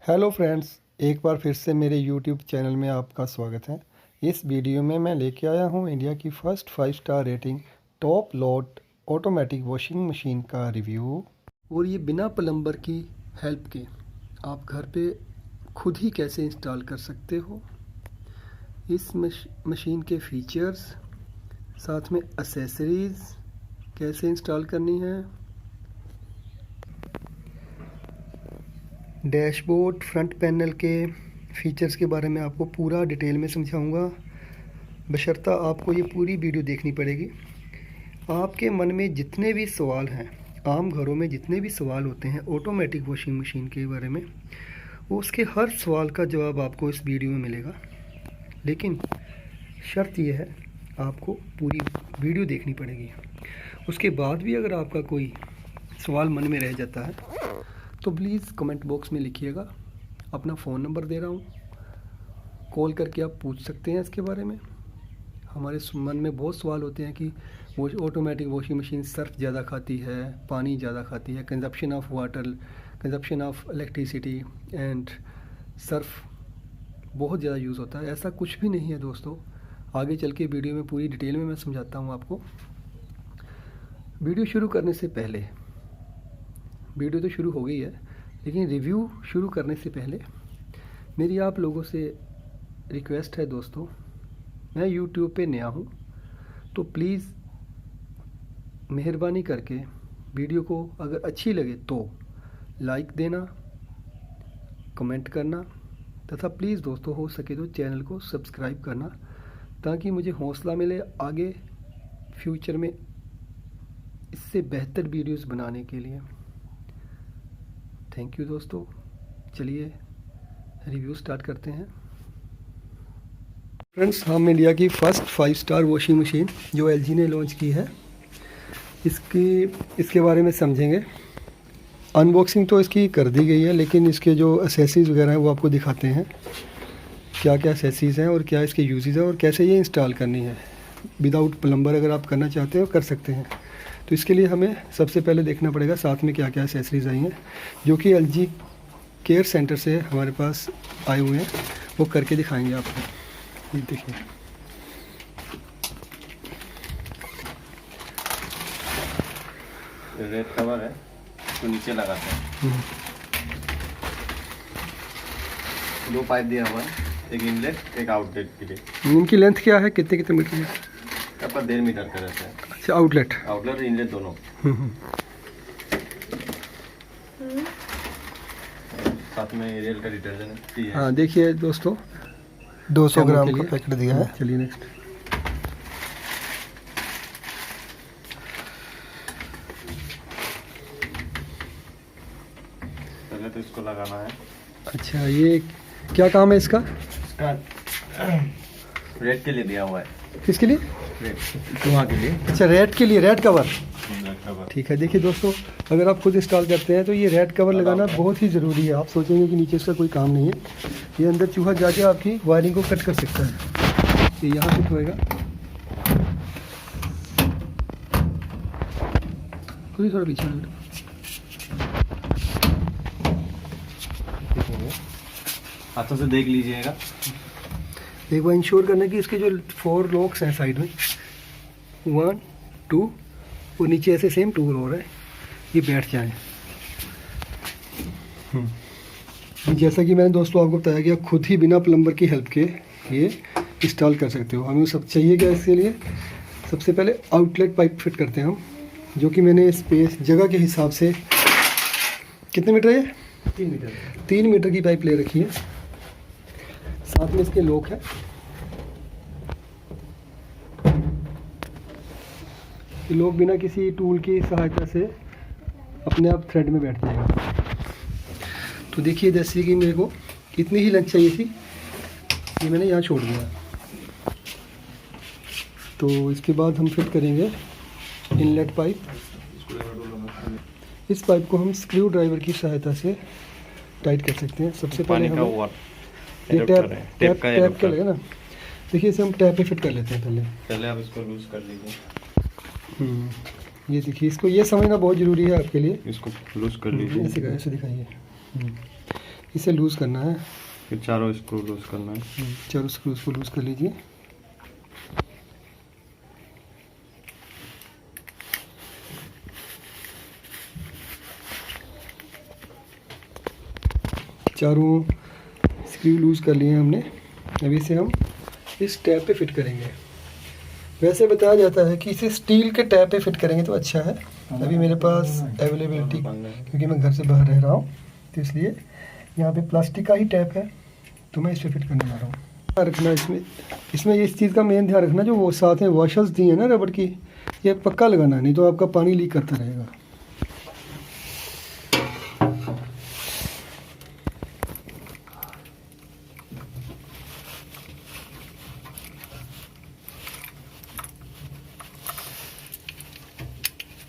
Hello friends, एक बार फिर से मेरे यूट्यूब चैनल में आपका स्वागत है। इस वीडियो में मैं लेके आया हूँ इंडिया की first 5 star rating top load automatic washing machine का रिव्यू। और ये बिना प्लम्बर की हेल्प के आप घर पे खुद ही कैसे इंस्टॉल कर सकते हो। इस मशीन के फीचर्स, साथ में एसेसरीज़ कैसे इंस्टॉल करनी है, डैशबोर्ड फ्रंट पैनल के फीचर्स के बारे में आपको पूरा डिटेल में समझाऊंगा। बशर्ता आपको ये पूरी वीडियो देखनी पड़ेगी। आपके मन में जितने भी सवाल हैं, आम घरों में जितने भी सवाल होते हैं ऑटोमेटिक वॉशिंग मशीन के बारे में, वो उसके हर सवाल का जवाब आपको इस वीडियो में मिलेगा। लेकिन शर्त यह है, आपको पूरी वीडियो देखनी पड़ेगी। उसके बाद भी अगर आपका कोई सवाल मन में रह जाता है तो प्लीज़ कमेंट बॉक्स में लिखिएगा। अपना फ़ोन नंबर दे रहा हूँ, कॉल करके आप पूछ सकते हैं इसके बारे में। हमारे मन में बहुत सवाल होते हैं कि वो ऑटोमेटिक वॉशिंग मशीन सर्फ ज़्यादा खाती है, पानी ज़्यादा खाती है, consumption of water, consumption of electricity and Surf बहुत ज़्यादा यूज़ होता है। ऐसा कुछ भी नहीं है दोस्तों। आगे चल के वीडियो में पूरी डिटेल में मैं समझाता हूँ आपको। वीडियो शुरू करने से पहले, वीडियो तो शुरू हो गई है, लेकिन रिव्यू शुरू करने से पहले मेरी आप लोगों से रिक्वेस्ट है दोस्तों, मैं यूट्यूब पे नया हूँ, तो प्लीज़ मेहरबानी करके वीडियो को अगर अच्छी लगे तो लाइक देना, कमेंट करना, तथा प्लीज़ दोस्तों हो सके तो चैनल को सब्सक्राइब करना, ताकि मुझे हौसला मिले आगे फ्यूचर में इससे बेहतर वीडियोस बनाने के लिए। थैंक यू दोस्तों। चलिए रिव्यू स्टार्ट करते हैं। फ्रेंड्स, हम इंडिया की फर्स्ट 5 स्टार वॉशिंग मशीन जो एलजी ने लॉन्च की है, इसके बारे में समझेंगे। अनबॉक्सिंग तो इसकी कर दी गई है, लेकिन इसके जो एसेसरीज़ वगैरह हैं वो आपको दिखाते हैं, क्या क्या एसेसरीज़ हैं और क्या इसके यूजेस हैं और कैसे ये इंस्टॉल करनी है। विदाउट प्लम्बर अगर आप करना चाहते हो कर सकते हैं। तो इसके लिए हमें सबसे पहले देखना पड़ेगा साथ में क्या क्या एसेसरीज़ आई हैं, जो कि एलजी केयर सेंटर से हमारे पास आए हुए हैं। वो करके दिखाएंगे आपको। ये देखिए, रेड कवर है तो नीचे लगाते हैं। 2 पाइप दिया हुआ है, एक इनलेट एक आउटलेट के लिए। इनकी लेंथ क्या है, कितने कितने मीटर है? आपका 1.5 मीटर का रहता है। अच्छा, आउटलेट और इनलेट दोनों। साथ में एरियल का डिटर्जेंट भी है। हाँ, देखिए दोस्तों, 200 ग्राम का पैकेट दिया है। चलिए नेक्स्ट। पहले तो इसको लगाना है। अच्छा, ये क्या काम है इसका? रेड के लिए दिया हुआ है। किसके लिए? रेड धुआं के लिए। अच्छा, रेड के लिए, रेड कवर। Red cover. ठीक है। देखिए दोस्तों, अगर आप खुद इंस्टॉल करते हैं तो ये रेड कवर लगाना बहुत ही ज़रूरी है। आप सोचेंगे कि नीचे इसका कोई काम नहीं है, ये अंदर चूहा जाके आपकी वायरिंग को कट कर सकता है। ये यहाँ फिट होएगा। थोड़ा पीछे हाथों से देख लीजिएगा। एक बार इंश्योर करना कि इसके जो 4 लॉक्स हैं साइड में, 1 2 और नीचे ऐसे सेम 2 और है, ये बैठ जाए। जैसा कि मैंने दोस्तों आपको बताया कि खुद ही बिना प्लम्बर की हेल्प के ये इंस्टॉल कर सकते हो। हमें सब चाहिए क्या इसके लिए? सबसे पहले आउटलेट पाइप फिट करते हैं हम, जो कि मैंने स्पेस जगह के हिसाब से, कितने मीटर है? 3 मीटर की पाइप ले रखी है। साथ में इसके लॉक है। ये लॉक बिना किसी टूल की सहायता से अपने आप थ्रेड में बैठ जाएगा। तो देखिए, जैसे कि मेरे को इतनी ही लेंथ चाहिए थी, ये मैंने यहाँ छोड़ दिया। तो इसके बाद हम फिट करेंगे इनलेट पाइप। इस पाइप को हम स्क्रू ड्राइवर की सहायता से टाइट कर सकते हैं। सबसे पहले हम ये टैप का लगा ना, देखिए इसे हम टैप पे फिट कर लेते हैं। पहले आप इसको लूज कर लीजिए। ये देखिए, इसको ये समझना बहुत ज़रूरी है आपके लिए। इसको लूज कर लीजिए। ऐसे दिखाइए। इसे लूज़ करना है। फिर चारों स्क्रू लूज करना है। चारों स्क्रूज को लूज़ कर लीजिए। चारों स्क्रू लूज़ कर लिए हैं हमने। अभी इसे हम इस टैप पे फिट करेंगे। वैसे बताया जाता है कि इसे स्टील के टैप पे फिट करेंगे तो अच्छा है। अभी मेरे पास अवेलेबिलिटी, क्योंकि मैं घर से बाहर रह रहा हूँ, तो इसलिए यहाँ पे प्लास्टिक का ही टैप है, तो मैं इस पे फिट करने जा रहा हूँ। ध्यान रखना इसमें इस चीज़ का मेन ध्यान रखना, जो वो साथ में वॉशर्स दिए हैं ना रबड़ की, ये पक्का लगाना है, नहीं तो आपका पानी लीक करता रहेगा।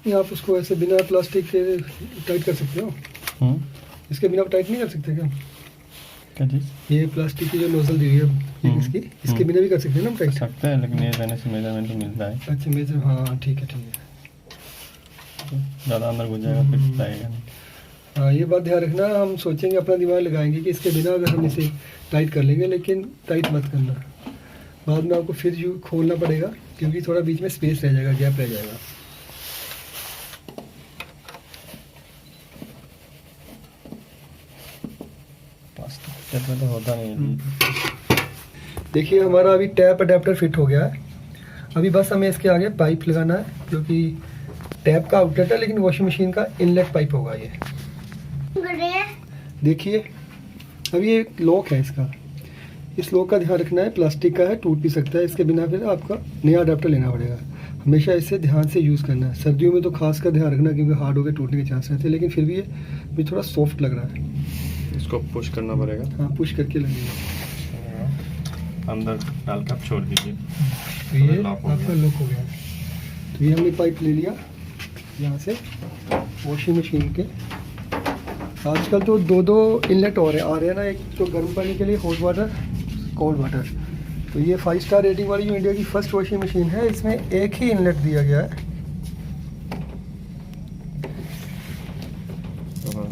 ये आप उसको ऐसे बिना प्लास्टिक के टाइट कर सकते हो। इसके बिना आप टाइट नहीं कर सकते क्या? क्या चीज़? ये प्लास्टिक की जो नोजल दी हुई है इसके बिना भी कर सकते हैं ना हम टाइट? सकते हैं, लेकिन ये रहने से मेजरमेंट तो मिलता है। अच्छा मेजर, हाँ ठीक है ठीक है। ज़्यादा अंदर घुस जाएगा फिर जाएगा नहीं। हाँ ये बात ध्यान रखना, हम सोचेंगे अपना दिमाग लगाएंगे कि इसके बिना अगर हम इसे टाइट कर लेंगे, लेकिन टाइट मत करना। बाद में आपको फिर खोलना पड़ेगा, क्योंकि थोड़ा बीच में स्पेस रह जाएगा, गैप रह जाएगा। प्लास्टिक में तो होता नहीं है। देखिए हमारा अभी टैप अडेप्टर फिट हो गया है। अभी बस हमें इसके आगे पाइप लगाना है, क्योंकि टैप का आउटलेट है लेकिन वॉशिंग मशीन का इनलेट पाइप होगा ये। देखिए अभी ये लॉक है इसका, इस लॉक का ध्यान रखना है, प्लास्टिक का है, टूट भी सकता है। इसके बिना फिर आपका नया अडेप्टर लेना पड़ेगा। हमेशा इसे ध्यान से यूज़ करना है। सर्दियों में तो खास कर ध्यान रखना, क्योंकि हार्ड होकर टूटने के चांस रहते हैं, लेकिन फिर भी ये भी थोड़ा सॉफ्ट लग रहा है। इसको पुश करना पड़ेगा। हाँ पुश करके लगेगा, अंदर डाल कर छोड़ दीजिए, तो ये आपका लॉक हो गया। तो ये हमने पाइप ले लिया यहाँ से वॉशिंग मशीन के। आजकल तो दो इनलेट आ रहे हैं ना, एक तो गर्म पानी के लिए हॉट वाटर, कोल्ड वाटर। तो ये 5 स्टार रेटिंग वाली जो इंडिया की फर्स्ट वॉशिंग मशीन है, इसमें एक ही इनलेट दिया गया है।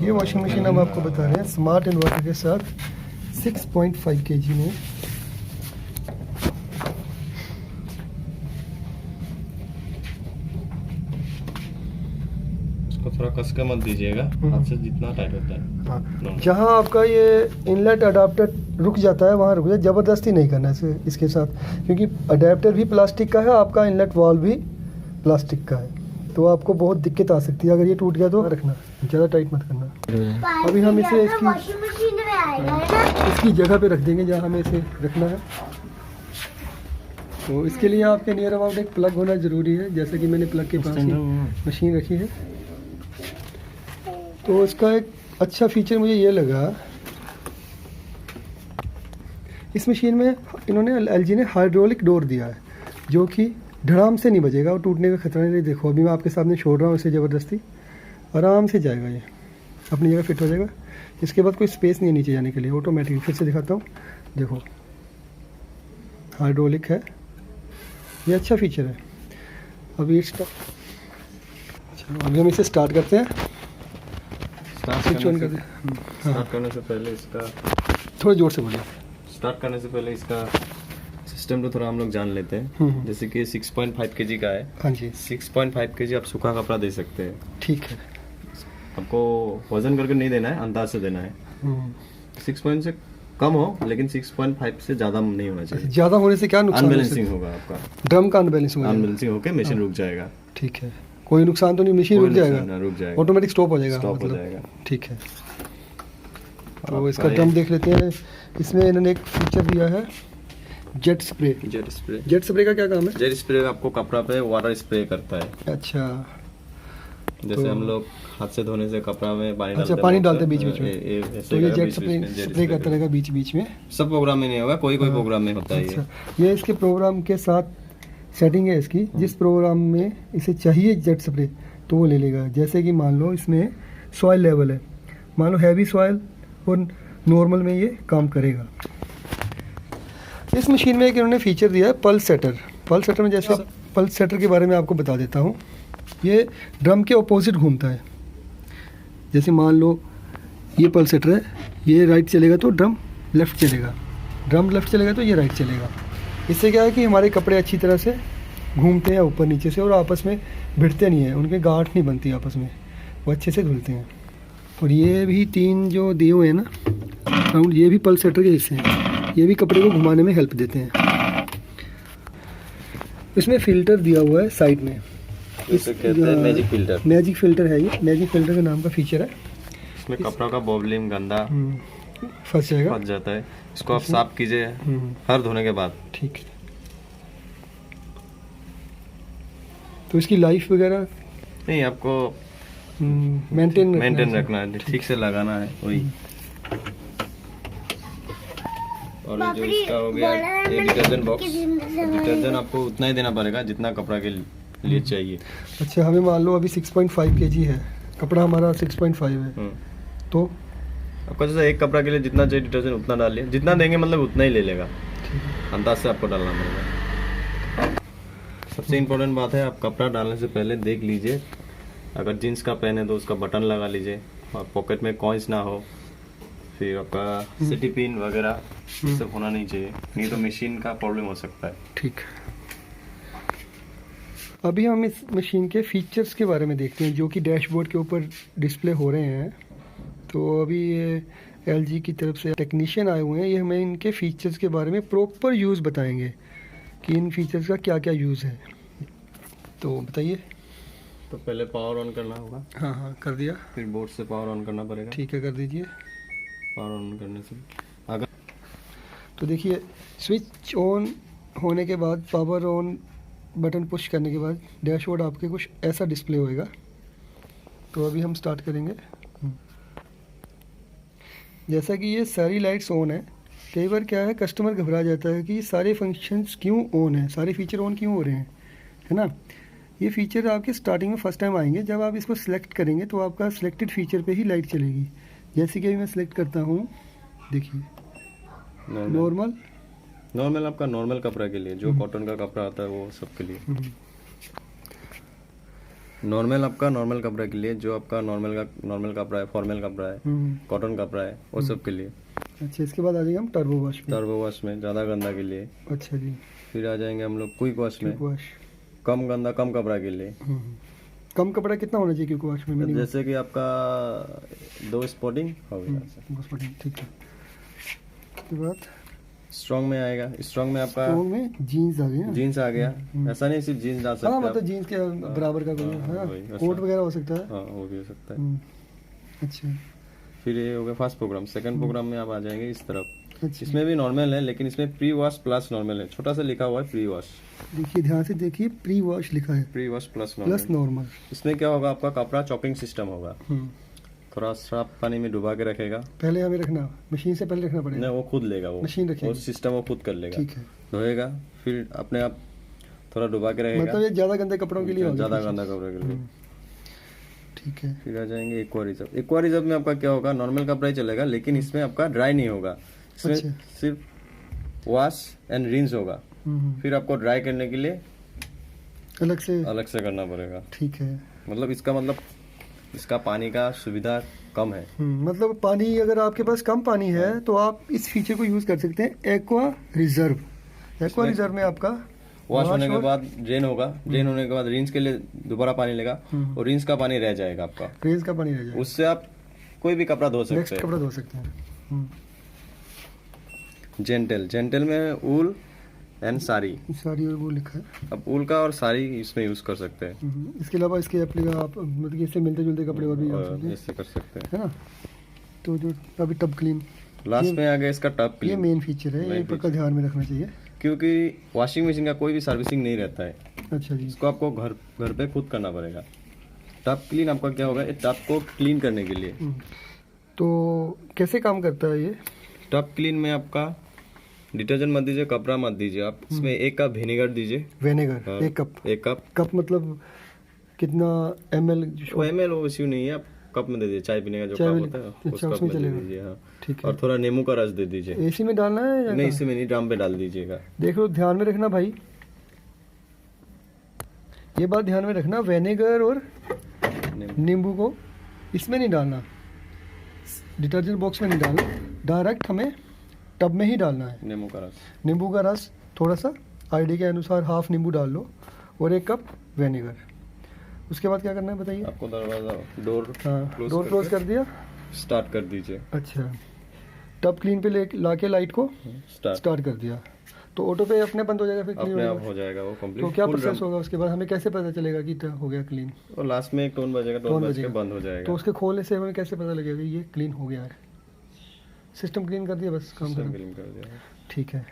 ये वॉशिंग मशीन हम आपको बता रहे हैं स्मार्ट इन्वर्टर के साथ 6.5 kg में। थोड़ा कस के मत दीजिएगा, हाथ से जितना टाइट होता है। हाँ, जहाँ आपका ये इनलेट अडाप्टर रुक जाता है वहाँ रुक जाए, ज़बरदस्ती नहीं करना इसके साथ, क्योंकि अडेप्टर भी प्लास्टिक का है, आपका इनलेट वाल्व भी प्लास्टिक का है, तो आपको बहुत दिक्कत आ सकती है। अगर ये टूट गया तो रखना, ज़्यादा टाइट मत करना। अभी हम इसे इसकी जगह पे रख देंगे जहाँ हमें इसे रखना है। तो इसके लिए आपके नियर अबाउट एक प्लग होना ज़रूरी है, जैसे कि मैंने प्लग के पास ही मशीन रखी है। तो इसका एक अच्छा फीचर मुझे ये लगा, इस मशीन में इन्होंने LG ने हाइड्रोलिक डोर दिया है, जो कि धड़ाम से नहीं बजेगा और टूटने का खतरा नहीं। देखो अभी मैं आपके सामने छोड़ रहा हूँ इसे, ज़बरदस्ती आराम से जाएगा, ये अपनी जगह फिट हो जाएगा। इसके बाद कोई स्पेस नहीं है नीचे जाने के लिए, ऑटोमेटिक। फिर से दिखाता हूँ, देखो हाइड्रोलिक है, ये अच्छा फीचर है। अभी चलो अभी हम इसे स्टार्ट करते हैं। स्टार्ट करने से पहले इसका थोड़ा जोर से बोलिए। स्टार्ट करने से पहले इसका सिस्टम तो थोड़ा हम लोग जान लेते हैं। जैसे कि 6.5 kg का है। हाँ जी 6.5 kg आप सूखा कपड़ा दे सकते हैं। ठीक है, आपको वजन करके नहीं देना है, अंदाज से देना है। 6 से कम हो, लेकिन 6.5 से ज़्यादा नहीं होना चाहिए। ज़्यादा होने से क्या नुकसान? अनबैलेंसिंग होगा आपका, ड्रम का अनबैलेंसिंग होकर मशीन रुक जाएगा। ठीक है, कोई नुकसान तो नहीं, मशीन रुक जाएगा, ऑटोमेटिक स्टॉप हो जाएगा, हो जाएगा। ठीक है। तो इसका ड्रम देख लेते हैं। इसमें इन्होंने एक फीचर दिया है जेट स्प्रे। जेट स्प्रे का क्या काम है? जेट स्प्रे आपको कपड़ा पे वाटर स्प्रे करता है। अच्छा, जैसे हम लोग हाथ से धोने से कपड़ा में पानी डालते हैं, पानी डालते बीच बीच में, तो ये जेट स्प्रे करता रहेगा बीच बीच में। सब प्रोग्राम में नहीं होगा, कोई प्रोग्राम में होता है। अच्छा, ये इसके प्रोग्राम के साथ सेटिंग है इसकी, जिस प्रोग्राम में इसे चाहिए जेट स्प्रे तो वो ले लेगा। जैसे कि मान लो इसमें सॉइल लेवल है, मान लो हैवी सॉइल और नॉर्मल में ये काम करेगा। इस मशीन में एक इन्होंने फीचर दिया है पल्स सेटर। पल्स सेटर में जैसे पल्स सेटर के बारे में आपको बता देता हूँ। ये ड्रम के ऑपोजिट घूमता है। जैसे मान लो ये पल्स सेटर है, ये राइट चलेगा तो ड्रम लेफ़्ट चलेगा, ड्रम लेफ़्ट चलेगा तो ये राइट चलेगा। इससे क्या है कि हमारे कपड़े अच्छी तरह से घूमते हैं ऊपर नीचे से और आपस में भिड़ते नहीं हैं, उनके गांठ नहीं बनती आपस में, वो अच्छे से घुलते हैं। और ये भी 3 जो दिए हुए हैं ना राउंड, ये भी पल्सेटर के हिस्से हैं, ये भी कपड़े को घुमाने में हेल्प देते हैं। इसमें फ़िल्टर दिया हुआ है साइड में, इसे कहते हैं मैजिक फिल्टर। मैजिक फ़िल्टर है ये, मैजिक फ़िल्टर के नाम का फीचर है। इसमें कपड़ों का बॉबलिंग गंदा फंस जाएगा, फंस जाता है। इसको आप साफ कीजिए हर धोने के बाद। ठीक है। तो इसकी लाइफ वगैरह नहीं, आपको मेंटेन रखना है, ठीक से लगाना है वही। और ये जो इसका हो गया ये डिटर्जेंट बॉक्स, डिटर्जेंट आपको उतना ही देना पड़ेगा जितना कपड़ा के लिए चाहिए। अच्छा, हमें मान लो अभी 6.5 kg है, कपड़ा हमारा 6.5 है, तो आपको जैसे एक कपड़ा के लिए जितना चाहिए डिटर्जेंट उतना डालिए, जितना देंगे मतलब उतना ही ले लेगा, अंदाज से आपको डालना पड़ेगा। सबसे इम्पोर्टेंट बात है, आप कपड़ा डालने से पहले देख लीजिए, अगर जीन्स का पेन है तो उसका बटन लगा लीजिए और पॉकेट में कॉइन्स ना हो, फिर आपका सिटी पिन वगैरह ये सब होना नहीं चाहिए, नहीं तो मशीन का प्रॉब्लम हो सकता है। ठीक। अभी हम इस मशीन के फीचर्स के बारे में देखते हैं जो कि डैशबोर्ड के ऊपर डिस्प्ले हो रहे हैं। तो अभी ये LG की तरफ से टेक्नीशियन आए हुए हैं, ये हमें इनके फीचर्स के बारे में प्रॉपर यूज़ बताएंगे कि इन फीचर्स का क्या क्या यूज़ है। तो बताइए। तो पहले पावर ऑन करना होगा। हाँ हाँ, कर दिया। फिर बोर्ड से पावर ऑन करना पड़ेगा। ठीक है, कर दीजिए। पावर ऑन करने से अगर तो देखिए, स्विच ऑन होने के बाद, पावर ऑन बटन पुश करने के बाद डैशबोर्ड आपके कुछ ऐसा डिस्प्ले होएगा। तो अभी हम स्टार्ट करेंगे। जैसा कि ये सारी लाइट्स ऑन है, कई बार क्या है कस्टमर घबरा जाता है कि ये सारे फंक्शंस क्यों ऑन हैं, सारे फीचर ऑन क्यों हो रहे हैं, है ना। ये फीचर आपके स्टार्टिंग में फर्स्ट टाइम आएंगे, जब आप इसको सिलेक्ट करेंगे तो आपका सिलेक्टेड फीचर पे ही लाइट चलेगी। जैसे कि अभी मैं सिलेक्ट करता हूँ, देखिए नॉर्मल आपका नॉर्मल कपड़ा के लिए, जो कॉटन का कपड़ा आता है वो सब के लिए। नॉर्मल आपका नॉर्मल कपड़ा के लिए, जो आपका नॉर्मल कपड़ा है, फॉर्मल कपड़ा है, कॉटन कपड़ा है, वो सब के लिए। अच्छा, इसके बाद आ जाएंगे हम टर्बो वॉश पे। टर्बो वॉश में ज़्यादा गंदा के लिए। अच्छा जी। फिर आ जाएंगे हम लोग क्विक वॉश में, वॉश कम गंदा कम कपड़ा के लिए। कम कपड़ा कितना होना चाहिए क्विक वॉश में? जैसे कि आपका 2 स्पॉटिंग हो गया। ठीक है। उसके बाद स्ट्रॉन्ग में आएगा, स्ट्रॉन्ग में आपका जीन्स आ गया। जीन्स आ गया। ऐसा नहीं सिर्फ जीन्स डाल सकते हैं, मतलब जीन्स के बराबर का कोट वगैरह हो सकता है। हाँ, वो भी हो सकता है। अच्छा, फिर ये हो गया फर्स्ट प्रोग्राम। सेकंड प्रोग्राम में आप आ जाएंगे इस तरफ। अच्छा। इसमें भी नॉर्मल है, लेकिन इसमें प्री वॉश प्लस नॉर्मल है, छोटा सा लिखा हुआ है प्री वॉश। देखिए, ध्यान से देखिए, प्री वॉश लिखा है, प्री वॉश प्लस नॉर्मल। इसमें क्या होगा, आपका कपड़ा चॉकिंग सिस्टम होगा, थोड़ा साफ पानी में डुबा के रखेगा। पहले हमें रखना, मशीन से पहले रखना पड़ेगा? नहीं, वो खुद लेगा, वो मशीन रखेगी, वो सिस्टम वो खुद कर लेगा। ठीक है। धोएगा, फिर अपने आप थोड़ा डुबा के रहेगा। मतलब ये ज्यादा गंदे कपड़ों के लिए होगा? ज्यादा गंदा कपड़े के लिए। ठीक है। फिर आ जाएंगे एक्वा रिजर्व। एक्वा रिजर्व में आपका क्या होगा, नॉर्मल कपड़ा ही चलेगा, लेकिन इसमें आपका ड्राई नहीं होगा। इसमें सिर्फ वॉश एंड रिंस होगा। फिर आपको ड्राई करने के लिए अलग से करना पड़ेगा। ठीक है। मतलब इसका पानी का सुविधा कम है। मतलब पानी, अगर आपके पास कम पानी है तो आप इस फीचर को यूज कर सकते हैं, एक्वा रिजर्व। एक्वा रिजर्व में आपका वॉश होने के बाद ड्रेन होगा, ड्रेन होने के बाद रिंस के लिए दोबारा पानी लेगा और रिंस का पानी रह जाएगा आपका, रिंस का पानी रह जाएगा। उससे आप कोई भी कपड़ा धो सकते हैं। नेक्स्ट कपड़ा धो सकते हैं। जेंटल में ऊल एंड साड़ी और वो लिखा है। अब ऊल का और साड़ी इसमें यूज कर सकते हैं। इसके अलावा इसके आप मतलब इससे मिलते जुलते कपड़े और भी ऐसे कर सकते हैं, है ना। तो जो अभी टब क्लीन लास्ट में आ गया, इसका टब क्लीन, ये मेन फीचर है, ये पक्का ध्यान में रखना चाहिए, क्योंकि वॉशिंग मशीन का कोई भी सर्विसिंग नहीं रहता है। अच्छा जी। इसको आपको घर पे खुद करना पड़ेगा। टब क्लीन आपका क्या होगा, ये टब को क्लीन करने के लिए। तो कैसे काम करता है ये? टब क्लीन में आपका डिटर्जेंट मत दीजिए, कपड़ा मत दीजिए, आप इसमें 1 कप विनेगर दीजिए। विनेगर? हाँ, 1 कप। कप मतलब कितना ml? वो ml वो इश्यू नहीं है, आप कप में दे दीजिए, चाय पीने का जो कप होता है उस कप में दे दीजिए। हाँ, ठीक है। और थोड़ा नींबू का रस दे दीजिए। एसी में डालना है या नहीं, इसी में नहीं, ड्रम पे डाल दीजिएगा। देख लो, ध्यान में रखना भाई, ये बात ध्यान में रखना, विनेगर और नींबू को इसमें नहीं डालना, डिटर्जेंट बॉक्स में नहीं डालना, डायरेक्ट हमें टब में ही डालना है। नींबू का रस, नींबू का रस थोड़ा सा आईडी के अनुसार हाफ नींबू डाल लो और 1 कप विनेगर। उसके बाद क्या करना है बताइए? आपको दरवाजा डोर हाँ, डोर क्लोज कर दिया, स्टार्ट कर दीजिए। अच्छा, टब क्लीन पे ला के लाइट को स्टार्ट कर दिया तो ऑटो पे अपने बंद हो जाएगा, फिर क्लीन अपने हो आप जाएगा। हो जाएगा वो कंप्लीट। तो क्या प्रोसेस होगा उसके बाद, हमें कैसे पता चलेगा कि हो गया क्लीन? और लास्ट में एक टोन बजेगा, टोन बज के बंद हो जाएगा। तो उसके खोलने से हमें कैसे पता लगेगा ये क्लीन हो गया है? सिस्टम क्लीन कर दिया, बस काम खत्म। क्लीन कर दिया, ठीक है।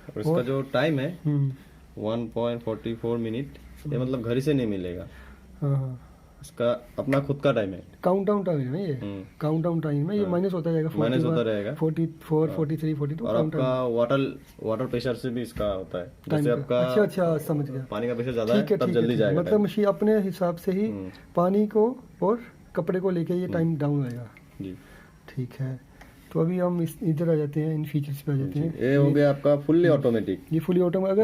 और इसका जो टाइम है 1.44 मिनट, ये मतलब घर से नहीं मिलेगा। हाँ हाँ, इसका अपना खुद का टाइम है। काउंट डाउन टाइम है ना ये? काउंट डाउन टाइम है ये, माइनस होता जाएगा, माइनस होता रहेगा 44 43 42। और आपका वाटर प्रेशर से भी इसका होता है, जैसे आपका अच्छा अच्छा, समझ गया। पानी का प्रेशर ज्यादा है ठीक है, तब ठीक है, जल्दी ठीक है। जाएगा मतलब मशीन अपने हिसाब से ही पानी को और कपड़े को लेके ये टाइम डाउन होएगा। जी, ठीक है। तो अभी हम इधर आ जाते हैं, इन फीचर्स पे आ जाते हैं। ये हो गया आपका फुल्ली ऑटोमेटिक। ये फुली ऑटोमेटिक,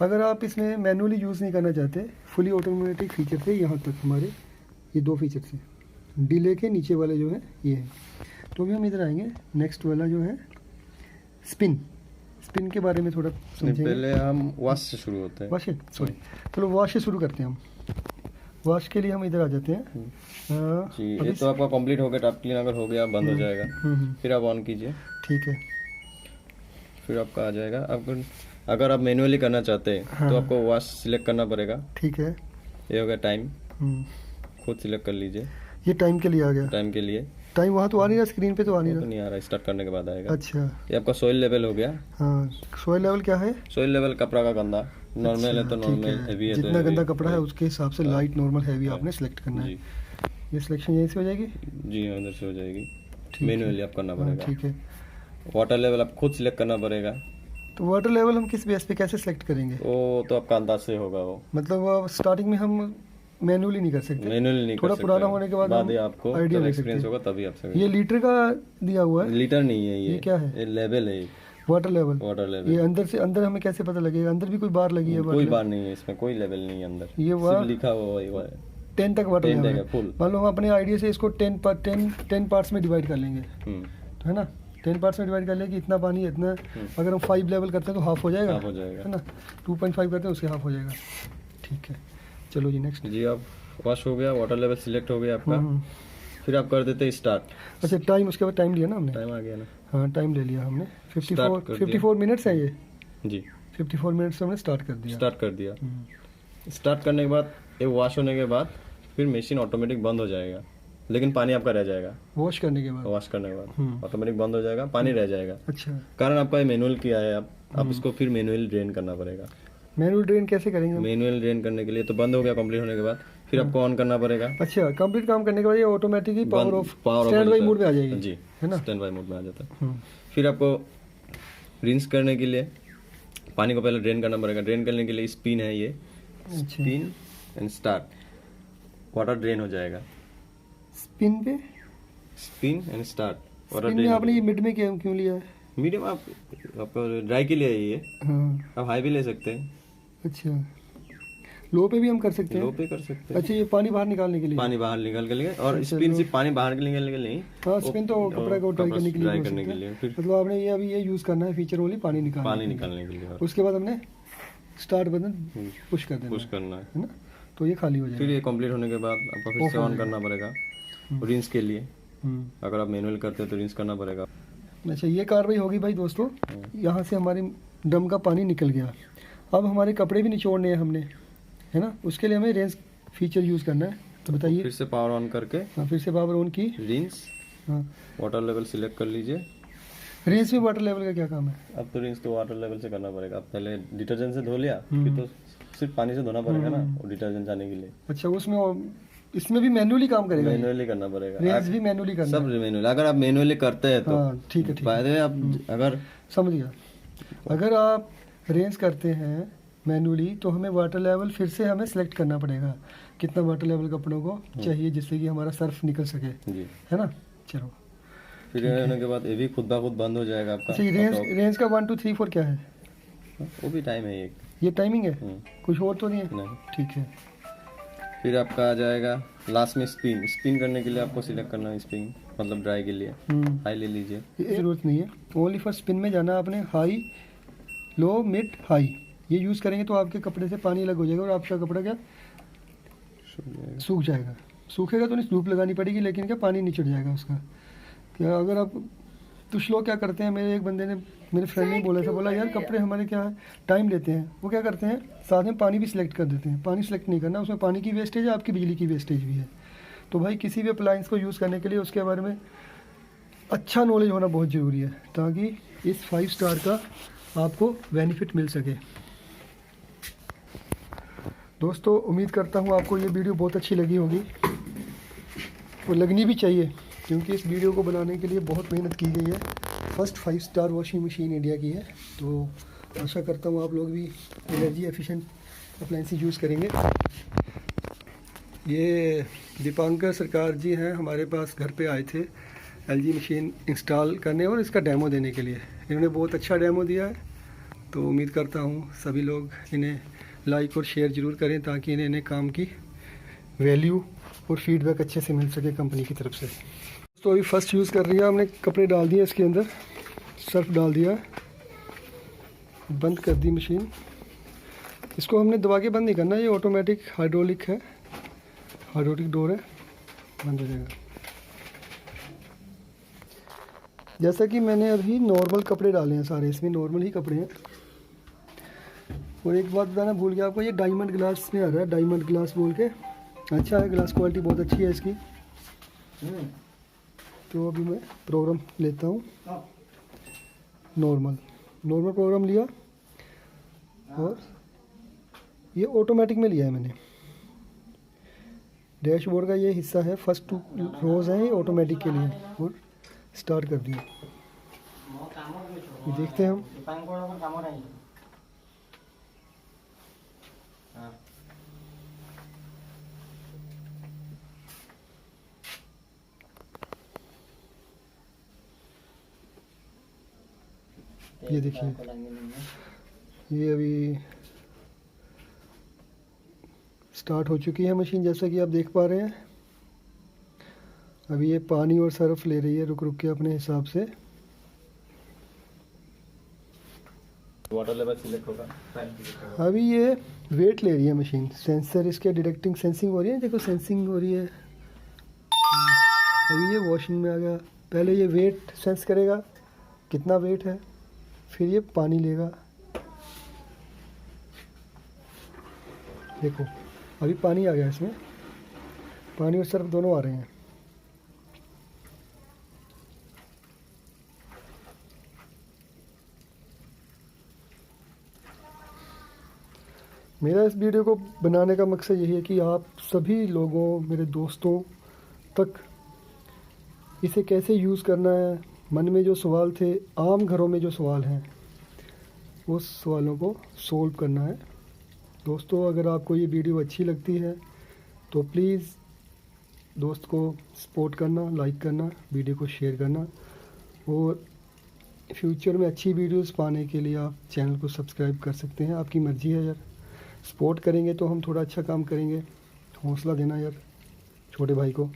अगर आप इसमें मैनुअली यूज़ नहीं करना चाहते, फुली ऑटोमेटिक फीचर थे यहाँ तक हमारे ये 2 फीचर थे। डिले के नीचे वाले जो है ये है। तो अभी हम इधर आएंगे, नेक्स्ट वाला जो है स्पिन के बारे में थोड़ा समझेंगे। पहले हम वॉश से शुरू होते हैं। वॉश, सॉरी, चलो वॉश से शुरू करते हैं हम। वॉश के लिए हम इधर आ जाते हैं। जी, ये तो आपका कंप्लीट हो गया, टॉप क्लीन अगर हो गया बंद हो जाएगा। फिर आप ऑन कीजिए। ठीक है। फिर आपका आ जाएगा। अगर आप मैनुअली करना चाहते हैं तो आपको वॉश सिलेक्ट करना पड़ेगा। ठीक है। ये हो गया टाइम, खुद सिलेक्ट कर लीजिए। ये टाइम के लिए आ गया। टाइम के लिए टाइम वहाँ तो आ नहीं रहा, स्क्रीन पे तो आ नहीं रहा। तो नहीं आ रहा, स्टार्ट करने के बाद आएगा। अच्छा, ये आपका सॉइल लेवल हो गया। हाँ, सॉइल लेवल क्या है? सॉइल लेवल कपड़ा का गंदा, नॉर्मल है तो नॉर्मल, हेवी है तो जितना गंदा कपड़ा है उसके हिसाब से लाइट, नॉर्मल, हैवी आपने सेलेक्ट करना है। ये सिलेक्शन यहीं से हो जाएगी? जी हाँ, इधर से हो जाएगी। मैनुअली आप करना पड़ेगा। ठीक है। वाटर लेवल आप खुद सिलेक्ट करना पड़ेगा। तो वाटर लेवल हम किस बेस पे कैसे सेलेक्ट करेंगे? वो तो आपका अंदाज से होगा। वो मतलब स्टार्टिंग में हम मैनुअली नहीं कर सकते, मैनुअली नहीं थोड़ा कर पुराना होने के बाद आपको आइडिया एक्सपीरियंस होगा तभी आप सकते। ये लीटर का दिया हुआ है? लीटर नहीं है, ये क्या है? ये लेवल है, वाटर लेवल। Water level. ये अंदर से अंदर हमें कैसे पता लगेगा? अंदर भी कोई बार लगी है? कोई बार नहीं है इसमें, कोई लेवल नहीं है अंदर। ये सिर्फ लिखा हुआ है 10 तक वाटर लेवल है। फुल। मान लो हम अपने आइडिया से इसको 10 पार्ट्स में डिवाइड कर लेंगे, है ना? 10 पार्ट्स में डिवाइड कर लेंगे, इतना पानी इतना। अगर हम 5 लेवल करते हैं तो हाफ हो जाएगा, है ना? 2.5 करते हैं उसके हाफ हो जाएगा। ठीक है, चलो जी नेक्स्ट। जी, आप वॉश हो गया, वाटर लेवल सिलेक्ट हो गया आपका। फिर आप कर देते हैं स्टार्ट। अच्छा, टाइम, उसके बाद टाइम लिया ना हमने? टाइम आ गया ना? हाँ, टाइम ले लिया हमने। 54 मिनट्स है ये। जी, 54 मिनट से हमने स्टार्ट कर दिया। स्टार्ट करने के बाद ये वॉश होने के बाद फिर मशीन ऑटोमेटिक बंद हो जाएगा, लेकिन पानी आपका रह जाएगा। वॉश करने के बाद ऑटोमेटिक बंद हो जाएगा, पानी रह जाएगा। अच्छा, कारण आपका मैनुअल किया है, आप इसको फिर मैनुअल ड्रेन करना पड़ेगा। मैनुअल ड्रेन कैसे करेंगे? मैनुअल ड्रेन करने के लिए तो बंद हो गया कंप्लीट होने के बाद, फिर आपको ऑन करना पड़ेगा। अच्छा, कंप्लीट काम करने के बाद ये automatically power stand by mode में आ जाएगी। जी, है ना? स्टैंड बाई मोड में आ जाता है। फिर आपको रिंस करने के लिए पानी को पहले ड्रेन करना पड़ेगा। ड्रेन करने के लिए स्पिन है ये, spin and start, water drain हो जाएगा। Spin and start water drain. आपने ये मिड में क्यों लिया है? मीडियम आपको ड्राई के लिए है ये। हाँ, आप हाई भी ले सकते हैं। अच्छा, लो पे भी हम कर सकते हैं? लो पे कर सकते हैं। अच्छा, ये पानी बाहर निकालने के लिए? पानी बाहर निकाल के लिए, और स्पिन सिर्फ पानी बाहर निकालने के लिए नहीं। हाँ, स्पिन तो कपड़ा को ड्राई करने के लिए। मतलब आपने ये अभी ये यूज करना है फीचर ओनली पानी निकालने के लिए। उसके बाद हमने स्टार्ट बटन पुश करना है ना? तो ये खाली हो जाएगा। फिर ये कंप्लीट होने के बाद आपको फिर से ऑन करना पड़ेगा रिंस के लिए। अगर आप मैनुअल करते हैं तो रिंस करना पड़ेगा। अच्छा, ये कार्रवाई होगी भाई दोस्तों। यहाँ से हमारी ड्रम का पानी निकल गया। अब हमारे कपड़े भी निचोड़ने हैं हमने, है ना? उसके लिए हमें रेंस फीचर यूज़ करना है। तो बताइए। फिर से पावर ऑन करके, हाँ, फिर से पावर ऑन की, रिंस, हाँ, वाटर लेवल सिलेक्ट कर लीजिए। रेंस में वाटर लेवल का क्या काम है? अब तो रिंस तो वाटर लेवल से करना पड़ेगा। आप पहले डिटर्जेंट से धो लिया, फिर तो सिर्फ पानी से धोना पड़ेगा ना वो डिटर्जेंट जाने के लिए। अच्छा, उसमें इसमें भी मैन्युअली काम करेगा? मैनुअली करना पड़ेगा। रेंस भी मैन्युअली करना सब मैनुअली। अगर आप मैनुअली करते हैं तो ठीक है, फायदे। आप अगर समझ गया, अगर आप रेंस करते हैं मैनुअली तो हमें वाटर लेवल फिर से हमें सेलेक्ट करना पड़ेगा, कितना वाटर लेवल कपड़ों को चाहिए जिससे कि हमारा सर्फ निकल सके जी, है ना? चलो, फिर होने के बाद ये भी खुद ब खुद बंद हो जाएगा आपका। रेंज का 1 2 3 4 क्या है? वो भी टाइम है एक। ये टाइमिंग है, कुछ और तो नहीं है? नहीं। ठीक है, फिर आपका आ जाएगा लास्ट में स्पिन। स्पिन करने के लिए आपको सिलेक्ट करना है स्पिन, मतलब ड्राई के लिए हाई ले लीजिए। ये जरूरत नहीं है, ओनली फॉर स्पिन में जाना आपने, हाई लो मिड हाई। ये यूज़ करेंगे तो आपके कपड़े से पानी अलग हो जाएगा और आपका कपड़ा क्या सूख जाएगा। सूखेगा तो नहीं, लूप लगानी पड़ेगी, लेकिन क्या पानी निचड़ जाएगा उसका। क्या अगर आप कुछ लोग क्या करते हैं, मेरे एक बंदे ने, मेरे फ्रेंड ने बोला था, बोला यार कपड़े हमारे क्या है टाइम लेते हैं, वो क्या करते हैं साथ में पानी भी सिलेक्ट कर देते हैं। पानी सिलेक्ट नहीं करना, उसमें पानी की वेस्टेज है, आपकी बिजली की वेस्टेज भी है। तो भाई किसी भी अप्लायंस को यूज़ करने के लिए उसके बारे में अच्छा नॉलेज होना बहुत ज़रूरी है, ताकि इस 5 स्टार का आपको बेनिफिट मिल सके। दोस्तों उम्मीद करता हूँ आपको ये वीडियो बहुत अच्छी लगी होगी और लगनी भी चाहिए, क्योंकि इस वीडियो को बनाने के लिए बहुत मेहनत की गई है। First 5 star washing machine India की है, तो आशा करता हूँ आप लोग भी एनर्जी एफिशिएंट अप्लायंसेस यूज़ करेंगे। ये दीपांकर सरकार जी हैं, हमारे पास घर पे आए थे एलजी मशीन इंस्टॉल करने और इसका डेमो देने के लिए। इन्होंने बहुत अच्छा डेमो दिया है, तो उम्मीद करता हूँ सभी लोग इन्हें लाइक और शेयर ज़रूर करें, ताकि इन्हें काम की वैल्यू और फीडबैक अच्छे से मिल सके कंपनी की तरफ से। तो अभी फर्स्ट यूज़ कर रही है, हमने कपड़े डाल दिए इसके अंदर, सर्फ डाल दिया, बंद कर दी मशीन। इसको हमने दबा के बंद नहीं करना, ये ऑटोमेटिक हाइड्रोलिक है, हाइड्रोलिक डोर है, बंद हो जाएगा। जैसा कि मैंने अभी नॉर्मल कपड़े डाले हैं सारे, इसमें नॉर्मल ही कपड़े हैं। और एक बात बताना भूल गया आपको, ये डायमंड ग्लास में आ रहा है, डायमंड ग्लास बोल के। अच्छा है, ग्लास क्वालिटी बहुत अच्छी है इसकी। तो अभी मैं प्रोग्राम लेता हूँ, नॉर्मल प्रोग्राम लिया और ये ऑटोमेटिक में लिया है मैंने। डैशबोर्ड का ये हिस्सा है, फर्स्ट 2 रोज़ हैं ये ऑटोमेटिक के लिए, और स्टार्ट कर दिया। ये देखते हैं हम। ये देखिए, ये अभी स्टार्ट हो चुकी है मशीन, जैसा कि आप देख पा रहे हैं। अभी ये पानी और सर्फ ले रही है रुक रुक के अपने हिसाब से। वाटर लेवल सिलेक्ट होगा। अभी ये वेट ले रही है मशीन, सेंसर इसके डिटेक्टिंग, सेंसिंग हो रही है, देखो सेंसिंग हो रही है। अभी ये वॉशिंग में आ गया। पहले ये वेट सेंस करेगा कितना वेट है, फिर ये पानी लेगा। देखो अभी पानी आ गया, इसमें पानी और सर्फ दोनों आ रहे हैं। मेरा इस वीडियो को बनाने का मकसद यही है कि आप सभी लोगों, मेरे दोस्तों तक इसे कैसे यूज़ करना है, मन में जो सवाल थे, आम घरों में जो सवाल हैं, उस सवालों को सोल्व करना है। दोस्तों अगर आपको ये वीडियो अच्छी लगती है तो प्लीज़ दोस्त को सपोर्ट करना, लाइक करना, वीडियो को शेयर करना, और फ्यूचर में अच्छी वीडियोस पाने के लिए आप चैनल को सब्सक्राइब कर सकते हैं। आपकी मर्ज़ी है यार, सपोर्ट करेंगे तो हम थोड़ा अच्छा काम करेंगे। हौसला देना यार छोटे भाई को।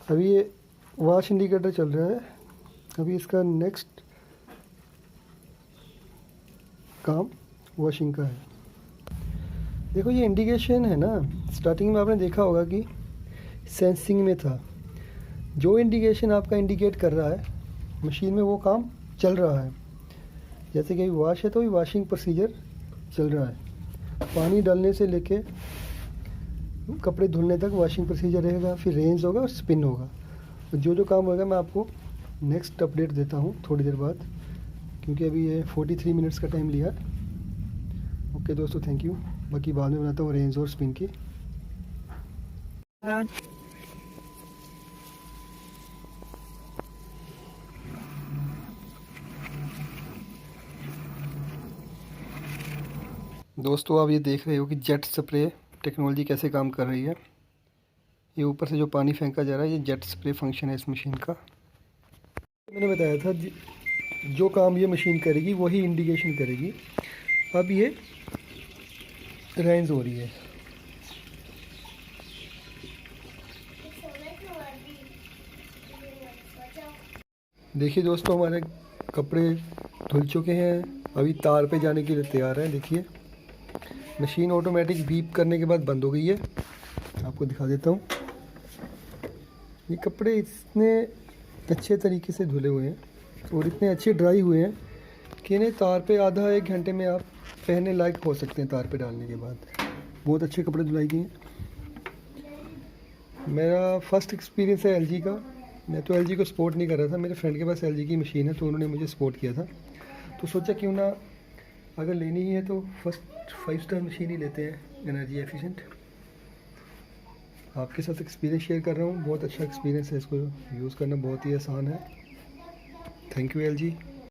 अभी ये वॉश इंडिकेटर चल रहा है। अभी इसका नेक्स्ट काम वॉशिंग का है। देखो ये इंडिकेशन है ना, स्टार्टिंग में आपने देखा होगा कि सेंसिंग में था। जो इंडिकेशन आपका इंडिकेट कर रहा है मशीन में, वो काम चल रहा है। जैसे कि वॉश है तो वॉशिंग प्रोसीजर चल रहा है। पानी डालने से लेके कपड़े धुलने तक वॉशिंग प्रोसीजर रहेगा, फिर रेंज होगा और स्पिन होगा। जो जो काम होगा मैं आपको नेक्स्ट अपडेट देता हूँ थोड़ी देर बाद, क्योंकि अभी ये 43 मिनट्स का टाइम लिया। ओके दोस्तों, थैंक यू। बाकी बाद में बनाता हूँ रेंज और स्पिन की। दोस्तों आप ये देख रहे हो कि जेट स्प्रे टेक्नोलॉजी कैसे काम कर रही है। ये ऊपर से जो पानी फेंका जा रहा है, ये जेट स्प्रे फंक्शन है इस मशीन का। मैंने बताया था जो काम ये मशीन करेगी वही इंडिकेशन करेगी। अब ये रेंज हो रही है। देखिए दोस्तों, हमारे कपड़े धुल चुके हैं, अभी तार पे जाने के लिए तैयार हैं। देखिए मशीन ऑटोमेटिक बीप करने के बाद बंद हो गई है। आपको दिखा देता हूँ। ये कपड़े इतने अच्छे तरीके से धुले हुए हैं और इतने अच्छे ड्राई हुए हैं कि इन्हें तार पे आधा 1 घंटे में आप पहनने लायक हो सकते हैं। तार पे डालने के बाद बहुत अच्छे कपड़े धुलाई गए हैं। मेरा फर्स्ट एक्सपीरियंस है एलजी का। मैं तो एलजी को सपोर्ट नहीं कर रहा था, मेरे फ्रेंड के पास एलजी की मशीन है तो उन्होंने मुझे सपोर्ट किया था। तो सोचा क्यों ना, अगर लेनी ही है तो फर्स्ट 5 स्टार मशीन ही लेते हैं, एनर्जी एफिशिएंट। आपके साथ एक्सपीरियंस शेयर कर रहा हूँ। बहुत अच्छा एक्सपीरियंस है, इसको यूज़ करना बहुत ही आसान है। Thank you LG.